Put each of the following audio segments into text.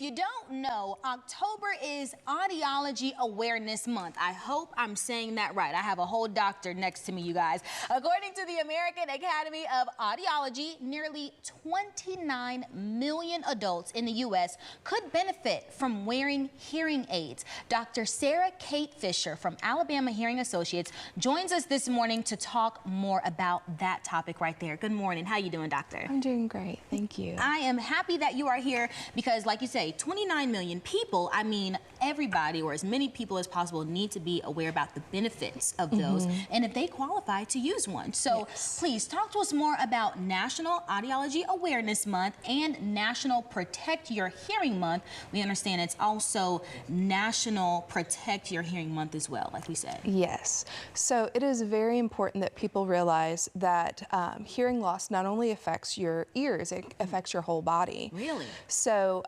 If you don't know, October is Audiology Awareness Month. I hope I'm saying that right. I have a whole doctor next to me, you guys. According to the American Academy of Audiology, nearly 29 million adults in the U.S. could benefit from wearing hearing aids. Dr. Sarah Kate Fisher from Alabama Hearing Associates joins us this morning to talk more about that topic right there. Good morning. How you doing, doctor? I'm doing great. Thank you. I am happy that you are here because, like you say, 29 million people, I mean, everybody or as many people as possible need to be aware about the benefits of those and if they qualify to use one. So please talk to us more about National Audiology Awareness Month and National Protect Your Hearing Month. We understand it's also National Protect Your Hearing Month as well, like we said. Yes. So it is very important that people realize that hearing loss not only affects your ears, it affects your whole body. Really? So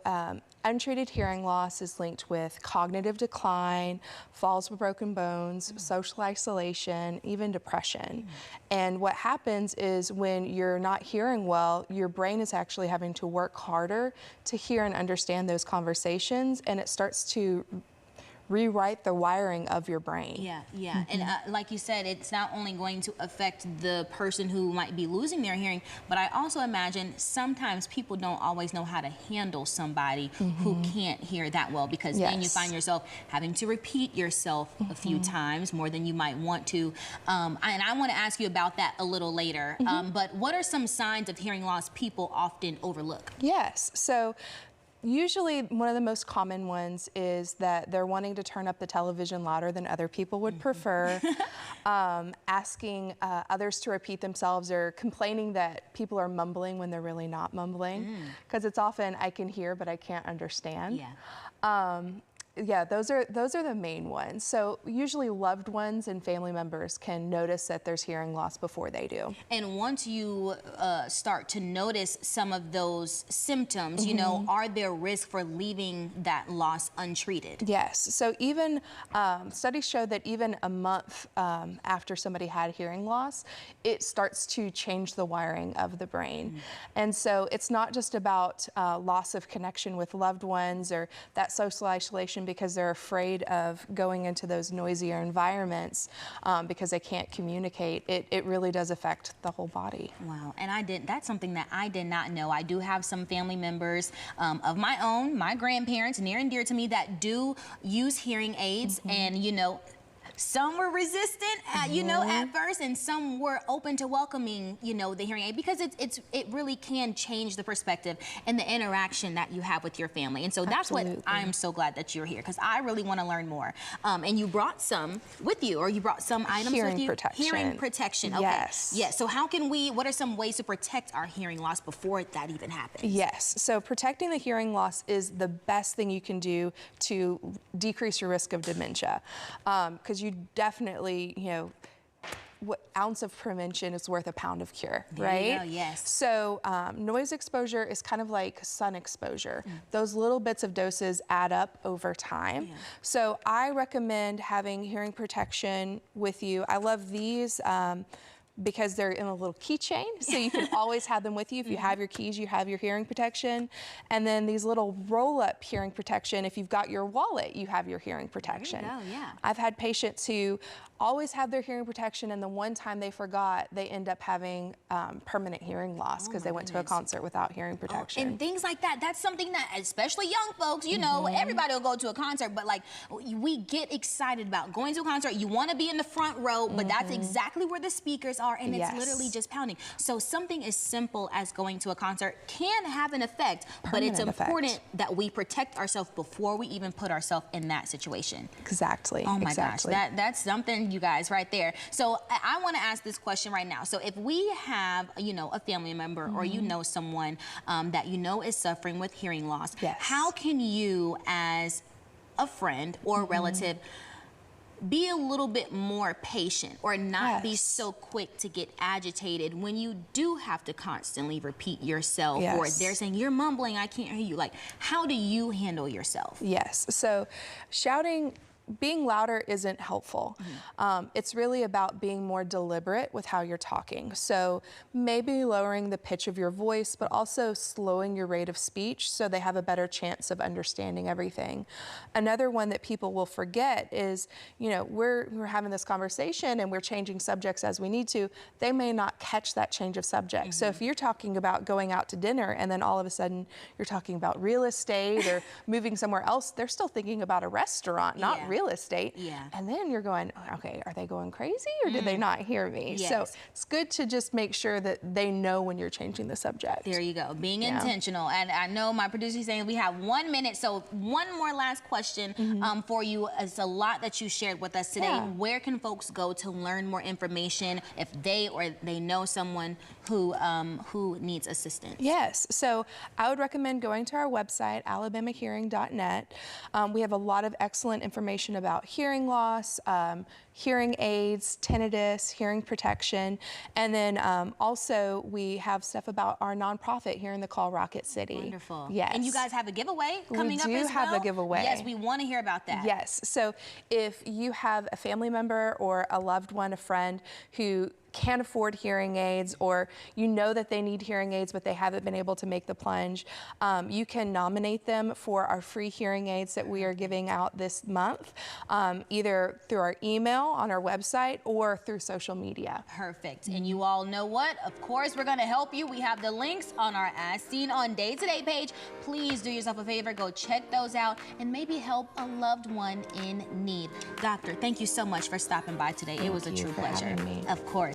untreated hearing loss is linked with cognitive decline, falls with broken bones, social isolation, even depression. And what happens is when you're not hearing well, your brain is actually having to work harder to hear and understand those conversations, and it starts to rewrite the wiring of your brain. Yeah. And like you said, it's not only going to affect the person who might be losing their hearing, but I also imagine sometimes people don't always know how to handle somebody who can't hear that well, because then you find yourself having to repeat yourself a few times more than you might want to. And I want to ask you about that a little later. But what are some signs of hearing loss people often overlook? Yes. So usually one of the most common ones is that they're wanting to turn up the television louder than other people would prefer, asking others to repeat themselves, or complaining that people are mumbling when they're really not mumbling, because it's often I can hear but I can't understand. Yeah, those are the main ones. So usually loved ones and family members can notice that there's hearing loss before they do. And once you start to notice some of those symptoms, you know, are there risks for leaving that loss untreated? Yes. So even studies show that even a month after somebody had hearing loss, it starts to change the wiring of the brain. And so it's not just about loss of connection with loved ones or that social isolation because they're afraid of going into those noisier environments because they can't communicate. It really does affect the whole body. Wow. And that's something that I did not know. I do have some family members of my own, my grandparents, near and dear to me, that do use hearing aids, and you know, some were resistant, you know, at first, and some were open to welcoming, you know, the hearing aid, because it really can change the perspective and the interaction that you have with your family. And so that's what I'm so glad that you're here, because I really want to learn more. And you brought some with you, or you brought some items with you? Hearing protection. Okay. Yes. So what are some ways to protect our hearing loss before that even happens? Yes. So protecting the hearing loss is the best thing you can do to decrease your risk of dementia, because you definitely, you know, what ounce of prevention is worth a pound of cure, right? There you go, yes. So noise exposure is kind of like sun exposure. Those little bits of doses add up over time. So I recommend having hearing protection with you. I love these because they're in a little keychain, so you can always have them with you. If you have your keys, you have your hearing protection. And then these little roll-up hearing protection, if you've got your wallet, you have your hearing protection. There you go, yeah. I've had patients who always have their hearing protection, and the one time they forgot, they end up having permanent hearing loss because they went to a concert without hearing protection. And things like that, that's something that, especially young folks, you know, everybody will go to a concert, but like, we get excited about going to a concert. You want to be in the front row, but that's exactly where the speakers are, and it's literally just pounding. So something as simple as going to a concert can have an effect, but it's important that we protect ourselves before we even put ourselves in that situation. Exactly. Oh my gosh, that's something, you guys, right there. So I want to ask this question right now. So if we have, you know, a family member or you know someone that you know is suffering with hearing loss, how can you, as a friend or relative, be a little bit more patient, or not be so quick to get agitated when you do have to constantly repeat yourself, or they're saying you're mumbling, I can't hear you? Like, how do you handle yourself? Yes. So shouting being louder isn't helpful. It's really about being more deliberate with how you're talking. So maybe lowering the pitch of your voice, but also slowing your rate of speech so they have a better chance of understanding everything. Another one that people will forget is, you know, we're having this conversation and we're changing subjects as we need to. They may not catch that change of subject. So if you're talking about going out to dinner and then all of a sudden you're talking about real estate or moving somewhere else, they're still thinking about a restaurant, not real estate. And then you're going, okay, are they going crazy or did they not hear me? So it's good to just make sure that they know when you're changing the subject. There you go, being intentional. And I know my producer is saying we have 1 minute, so one more last question for you. It's a lot that you shared with us today. Where can folks go to learn more information if they know someone who needs assistance? Yes, so I would recommend going to our website, alabamahearing.net. We have a lot of excellent information about hearing loss, hearing aids, tinnitus, hearing protection, and then also we have stuff about our nonprofit here in the Call Rocket City. Wonderful. Yes. And you guys have a giveaway coming up as well? We do have a giveaway. Yes, we want to hear about that. Yes, so if you have a family member or a loved one, a friend who can't afford hearing aids, or you know that they need hearing aids but they haven't been able to make the plunge, you can nominate them for our free hearing aids that we are giving out this month, either through our email on our website or through social media. Perfect. And you all know what? Of course, we're going to help you. We have the links on our As Seen on Day to Day page. Please do yourself a favor, go check those out and maybe help a loved one in need. Doctor, thank you so much for stopping by today. It was a true pleasure. Having me. Of course.